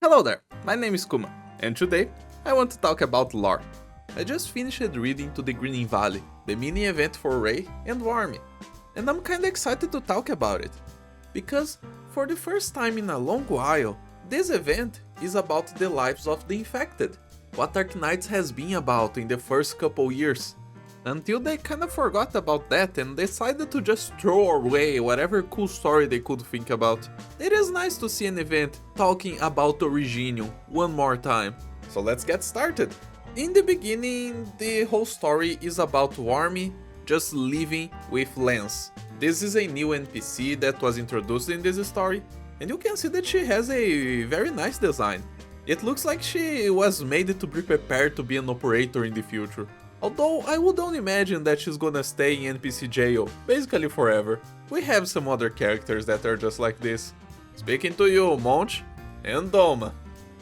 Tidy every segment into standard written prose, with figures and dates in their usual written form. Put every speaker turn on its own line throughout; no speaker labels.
Hello there, my name is Kuma, and today I want to talk about lore. I just finished reading to the Grinning Valley, the mini event for Ray and Warmy, and I'm kinda excited to talk about it, because for the first time in a long while, this event is about the lives of the infected, what Arknights has been about in the first couple years, until they kinda forgot about that and decided to just throw away whatever cool story they could think about. It is nice to see an event talking about Originium one more time. So let's get started. In the beginning, the whole story is about Warmy just living with Lance. This is a new NPC that was introduced in this story, and you can see that she has a very nice design. It looks like she was made to be prepared to be an operator in the future. Although I wouldn't imagine that she's gonna stay in NPC jail, basically forever. We have some other characters that are just like this. Speaking to you, Monch and Doma.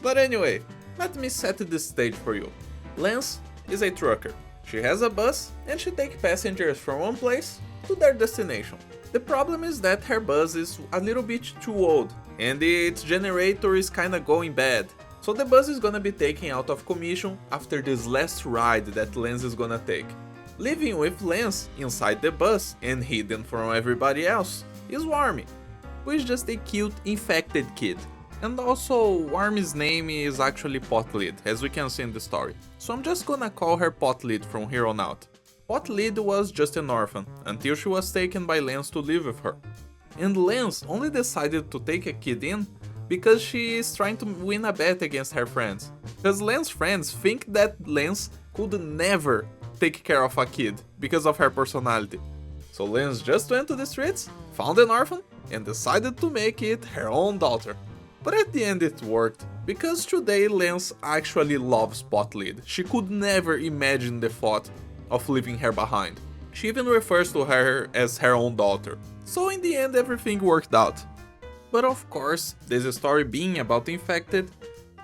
But anyway, let me set the stage for you. Lance is a trucker. She has a bus and she takes passengers from one place to their destination. The problem is that her bus is a little bit too old and its generator is kinda going bad. So the bus is gonna be taken out of commission after this last ride that Lance is gonna take. Living with Lance inside the bus and hidden from everybody else is Warmy, who is just a cute infected kid. And also, Warmy's name is actually Potlid, as we can see in the story. So I'm just gonna call her Potlid from here on out. Potlid was just an orphan, until she was taken by Lance to live with her. And Lance only decided to take a kid in because she is trying to win a bet against her friends. Because Lance's friends think that Lance could never take care of a kid because of her personality. So Lance just went to the streets, found an orphan, and decided to make it her own daughter. But at the end it worked, because today Lance actually loves Potlid. She could never imagine the thought of leaving her behind. She even refers to her as her own daughter. So in the end everything worked out. But of course, this story being about the infected,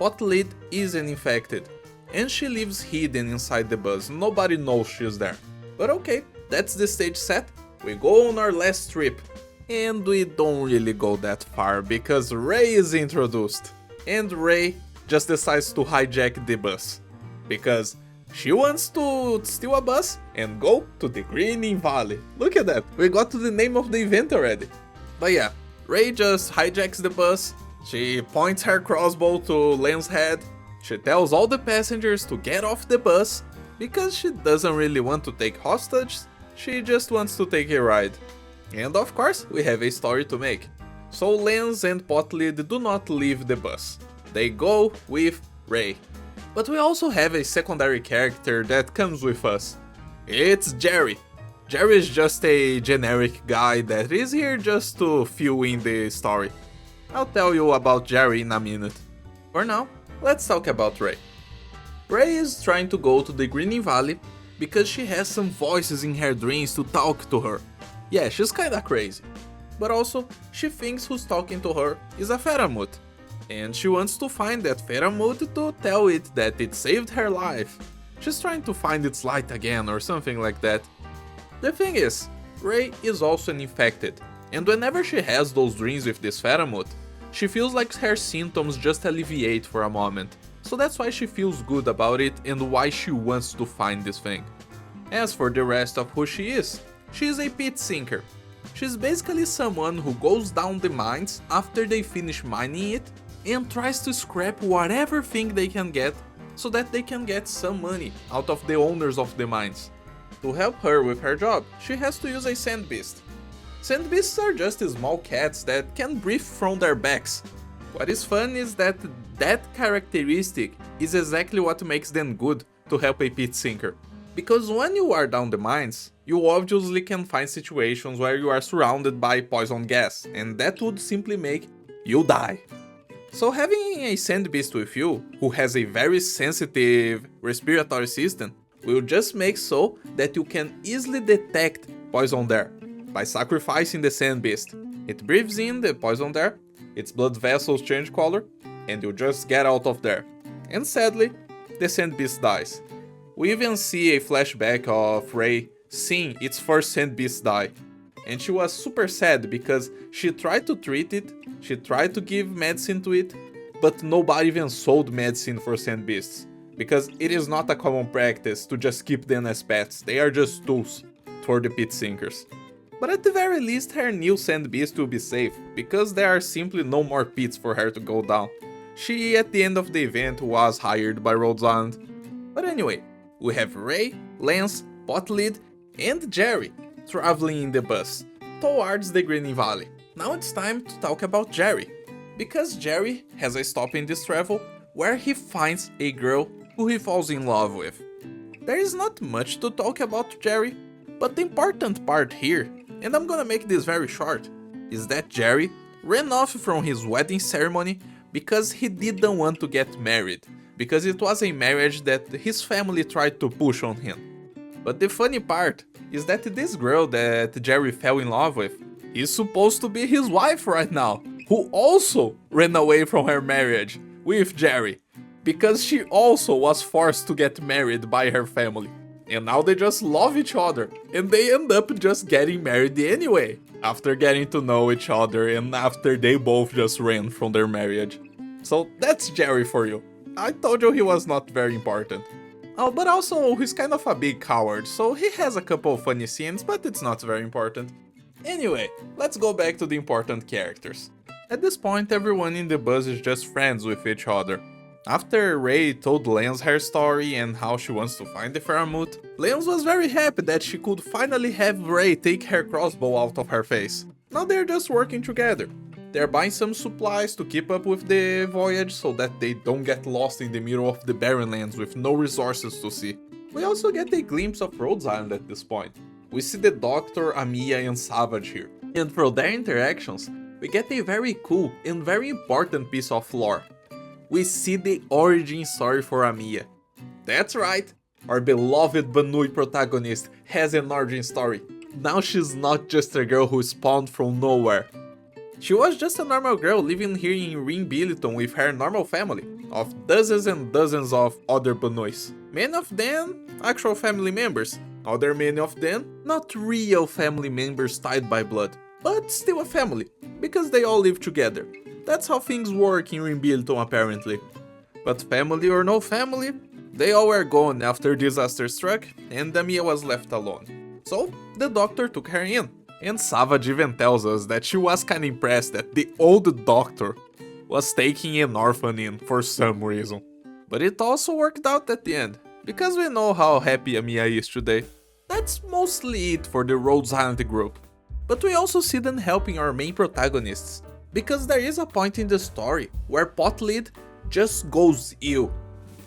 Potlid is an infected, and she lives hidden inside the bus, nobody knows she's there. But okay, that's the stage set, we go on our last trip. And we don't really go that far, because Ray is introduced. And Ray just decides to hijack the bus, because she wants to steal a bus and go to the Grinning Valley. Look at that, we got to the name of the event already. But yeah, Ray just hijacks the bus, she points her crossbow to Lance's head, she tells all the passengers to get off the bus, because she doesn't really want to take hostages, she just wants to take a ride. And of course, we have a story to make. So Lance and Potlid do not leave the bus, they go with Ray. But we also have a secondary character that comes with us. It's Jerry. Jerry is just a generic guy that is here just to fill in the story. I'll tell you about Jerry in a minute. For now, let's talk about Ray. Ray is trying to go to the Grinning Valley because she has some voices in her dreams to talk to her. Yeah, she's kinda crazy. But also, she thinks who's talking to her is a Faramut. And she wants to find that Faramut to tell it that it saved her life. She's trying to find its light again or something like that. The thing is, Ray is also an infected, and whenever she has those dreams with this Faramut, she feels like her symptoms just alleviate for a moment. So that's why she feels good about it and why she wants to find this thing. As for the rest of who she is a pit sinker. She's basically someone who goes down the mines after they finish mining it and tries to scrap whatever thing they can get so that they can get some money out of the owners of the mines. To help her with her job, she has to use a sand beast. Sand beasts are just small cats that can breathe from their backs. What is fun is that characteristic is exactly what makes them good to help a pit sinker. Because when you are down the mines, you obviously can find situations where you are surrounded by poison gas, and that would simply make you die. So having a sand beast with you, who has a very sensitive respiratory system, will just make so that you can easily detect poison there by sacrificing the sand beast. It breathes in the poison there, its blood vessels change color, and you just get out of there. And sadly, the sand beast dies. We even see a flashback of Ray seeing its first sand beast die. And she was super sad because she tried to treat it, she tried to give medicine to it, but nobody even sold medicine for sand beasts, because it is not a common practice to just keep them as pets, they are just tools for the pit sinkers. But at the very least her new sand beast will be safe, because there are simply no more pits for her to go down. She at the end of the event was hired by Rhodes Island. But anyway, we have Ray, Lance, Potlead, and Jerry traveling in the bus towards the Grinning Valley. Now it's time to talk about Jerry, because Jerry has a stop in this travel where he finds a girl who he falls in love with. There is not much to talk about Jerry, but the important part here, and I'm gonna make this very short, is that Jerry ran off from his wedding ceremony because he didn't want to get married, because it was a marriage that his family tried to push on him. But the funny part is that this girl that Jerry fell in love with is supposed to be his wife right now, who also ran away from her marriage with Jerry, because she also was forced to get married by her family. And now they just love each other, and they end up just getting married anyway, after getting to know each other and after they both just ran from their marriage. So that's Jerry for you. I told you he was not very important. Oh, but also he's kind of a big coward, so he has a couple of funny scenes, but it's not very important. Anyway, let's go back to the important characters. At this point, everyone in the bus is just friends with each other. After Ray told Lance her story and how she wants to find the Faramut, Lance was very happy that she could finally have Ray take her crossbow out of her face. Now they're just working together. They're buying some supplies to keep up with the voyage so that they don't get lost in the middle of the barren lands with no resources to see. We also get a glimpse of Rhodes Island at this point. We see the Doctor, Amiya and Savage here. And through their interactions, we get a very cool and very important piece of lore. We see the origin story for Amiya. That's right, our beloved Banui protagonist has an origin story. Now she's not just a girl who spawned from nowhere. She was just a normal girl living here in Ring Billiton with her normal family of dozens and dozens of other Banuis. Many of them actual family members, many of them not real family members tied by blood, but still a family, because they all live together. That's how things work in Ring Billiton apparently. But family or no family, they all were gone after disaster struck and Amiya was left alone. So the Doctor took her in. And Savage even tells us that she was kinda impressed that the old Doctor was taking an orphan in for some reason. But it also worked out at the end, because we know how happy Amiya is today. That's mostly it for the Rhodes Island group. But we also see them helping our main protagonists, because there is a point in the story where Potlead just goes ill.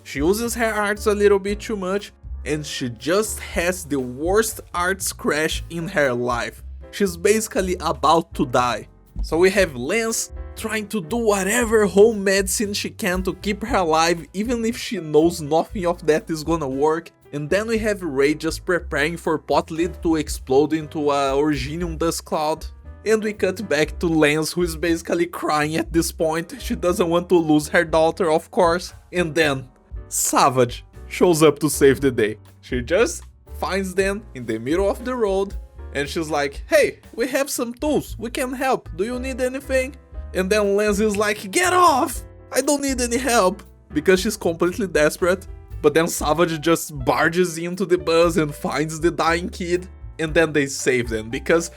She uses her arts a little bit too much, and she just has the worst arts crash in her life. She's basically about to die. So we have Lance trying to do whatever home medicine she can to keep her alive, even if she knows nothing of that is gonna work. And then we have Ray just preparing for Potlead to explode into a Originium dust cloud. And we cut back to Lance, who is basically crying at this point. She doesn't want to lose her daughter, of course. And then Savage shows up to save the day. She just finds them in the middle of the road. And she's like, hey, we have some tools, we can help, do you need anything? And then Lance is like, get off, I don't need any help, because she's completely desperate. But then Savage just barges into the bus and finds the dying kid, and then they save them, because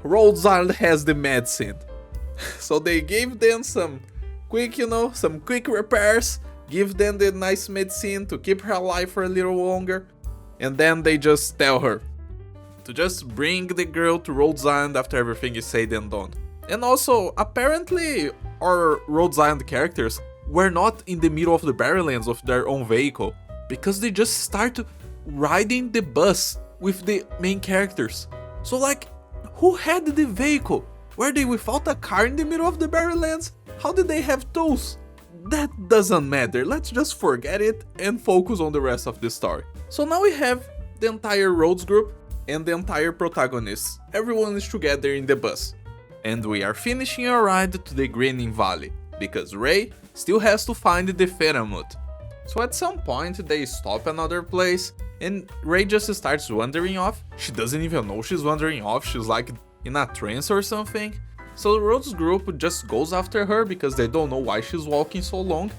Rhodes Island has the medicine. So they gave them some quick, some quick repairs, give them the nice medicine to keep her alive for a little longer, and then they just tell her to just bring the girl to Rhodes Island after everything is said and done. And also, apparently, our Rhodes Island characters were not in the middle of the Barrenlands of their own vehicle, because they just start riding the bus with the main characters. So like, who had the vehicle? Were they without a car in the middle of the Barrenlands? How did they have tools? That doesn't matter, let's just forget it and focus on the rest of the story. So now we have the entire Rhodes group and the entire protagonists. Everyone is together in the bus. And we are finishing our ride to the Grinning Valley, because Ray still has to find the Faramut. So at some point they stop another place, and Ray just starts wandering off. She doesn't even know she's wandering off, she's like in a trance or something. So Rhodes' group just goes after her because they don't know why she's walking so long.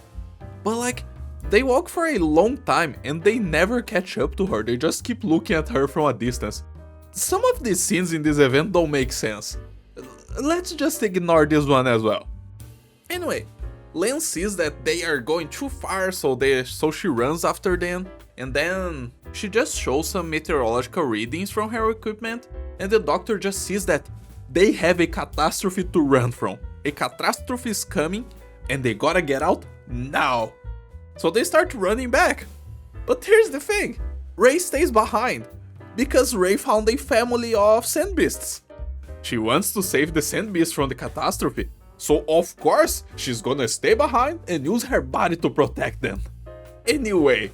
But like, they walk for a long time and they never catch up to her, they just keep looking at her from a distance. Some of these scenes in this event don't make sense. Let's just ignore this one as well. Anyway, Len sees that they are going too far, so she runs after them, and then she just shows some meteorological readings from her equipment, and the doctor just sees that they have a catastrophe to run from. A catastrophe is coming, and they gotta get out now. So they start running back. But here's the thing, Ray stays behind, because Ray found a family of sand beasts. She wants to save the sand beasts from the catastrophe, so of course she's gonna stay behind and use her body to protect them. Anyway,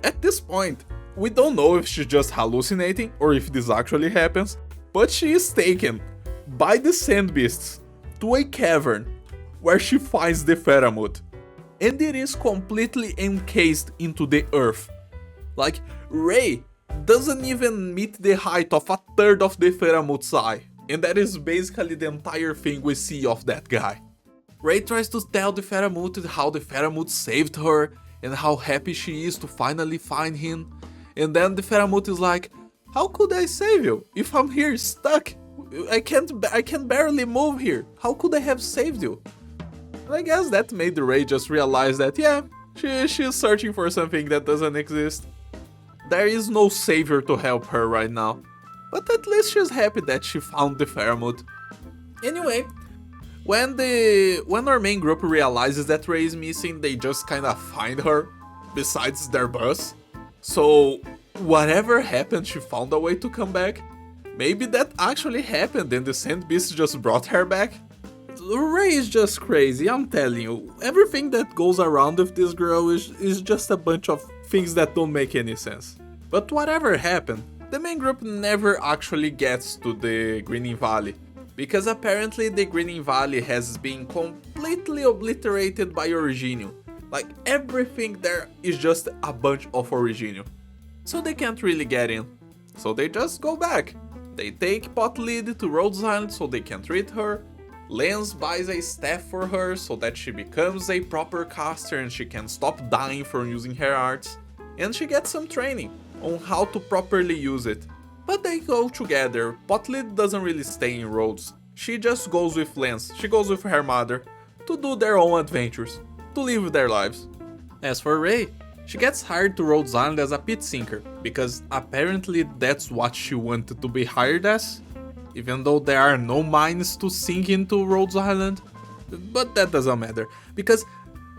at this point, we don't know if she's just hallucinating or if this actually happens, but she is taken by the sand beasts to a cavern where she finds the Pheramut, and it is completely encased into the earth. Like, Ray doesn't even meet the height of a third of the Pheramut's eye, and that is basically the entire thing we see of that guy. Ray tries to tell the Pheramut how the Pheramut saved her and how happy she is to finally find him, and then the Pheramut is like, how could I save you if I'm here stuck? I can barely move here. How could I have saved you? And I guess that made Ray just realize that, yeah, she's searching for something that doesn't exist. There is no savior to help her right now. But at least she's happy that she found the Pheramut. Anyway, when our main group realizes that Ray is missing, they just kinda find her, besides their bus. So, whatever happened, she found a way to come back. Maybe that actually happened and the Sand Beast just brought her back. Ray is just crazy, I'm telling you. Everything that goes around with this girl is just a bunch of things that don't make any sense. But whatever happened, the main group never actually gets to the Grinning Valley, because apparently the Grinning Valley has been completely obliterated by Originio. Like, everything there is just a bunch of Originio. So they can't really get in. So they just go back. They take Potlead to Rhodes Island so they can treat her. Lance buys a staff for her so that she becomes a proper caster and she can stop dying from using her arts. And she gets some training on how to properly use it. But they go together. Potlead doesn't really stay in Rhodes. She just goes with Lance, she goes with her mother, to do their own adventures, to live their lives. As for Ray, she gets hired to Rhodes Island as a pit sinker, because apparently that's what she wanted to be hired as, even though there are no mines to sink into Rhodes Island. But that doesn't matter, because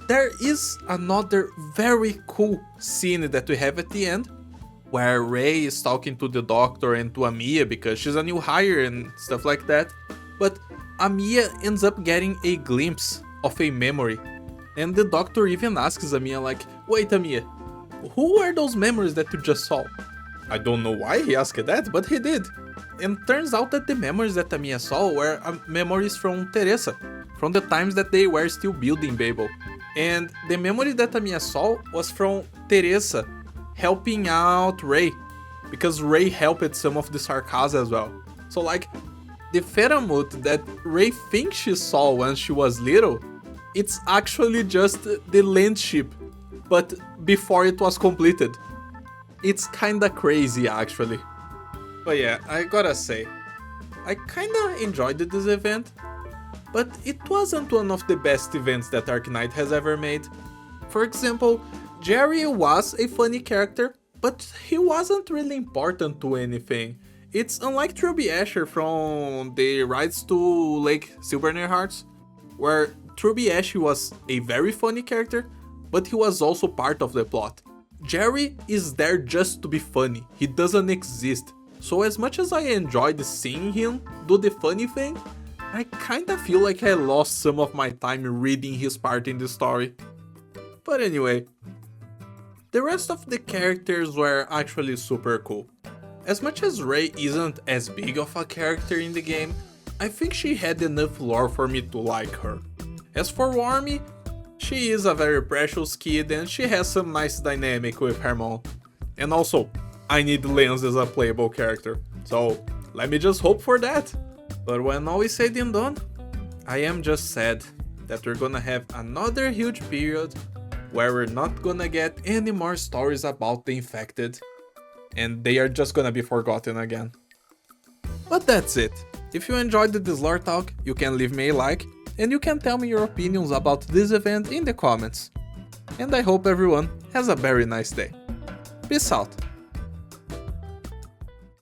there is another very cool scene that we have at the end, where Ray is talking to the doctor and to Amiya because she's a new hire and stuff like that, but Amiya ends up getting a glimpse of a memory. And the doctor even asks Amiya like, wait Amiya, who are those memories that you just saw? I don't know why he asked that, but he did. And turns out that the memories that Amiya saw were memories from Teresa, from the times that they were still building Babel. And the memory that Amiya saw was from Teresa helping out Ray, because Ray helped some of the Sarkaz as well. So like, the Pheramut that Ray thinks she saw when she was little, it's actually just the land ship, but before it was completed. It's kinda crazy actually. But yeah, I gotta say, I kinda enjoyed this event, but it wasn't one of the best events that Arknight has ever made. For example, Jerry was a funny character, but he wasn't really important to anything. It's unlike Trilby Asher from the Rides to Lake Silvernear Hearts, where Trilby Asher was a very funny character, but he was also part of the plot. Jerry is there just to be funny, he doesn't exist. So as much as I enjoyed seeing him do the funny thing, I kinda feel like I lost some of my time reading his part in the story. But anyway, the rest of the characters were actually super cool. As much as Ray isn't as big of a character in the game, I think she had enough lore for me to like her. As for Wormy, she is a very precious kid and she has some nice dynamic with her mom. And also, I need Lance as a playable character, so let me just hope for that. But when all is said and done, I am just sad that we're gonna have another huge period where we're not gonna get any more stories about the infected, and they are just gonna be forgotten again. But that's it. If you enjoyed this lore talk, you can leave me a like, and you can tell me your opinions about this event in the comments. And I hope everyone has a very nice day. Peace out.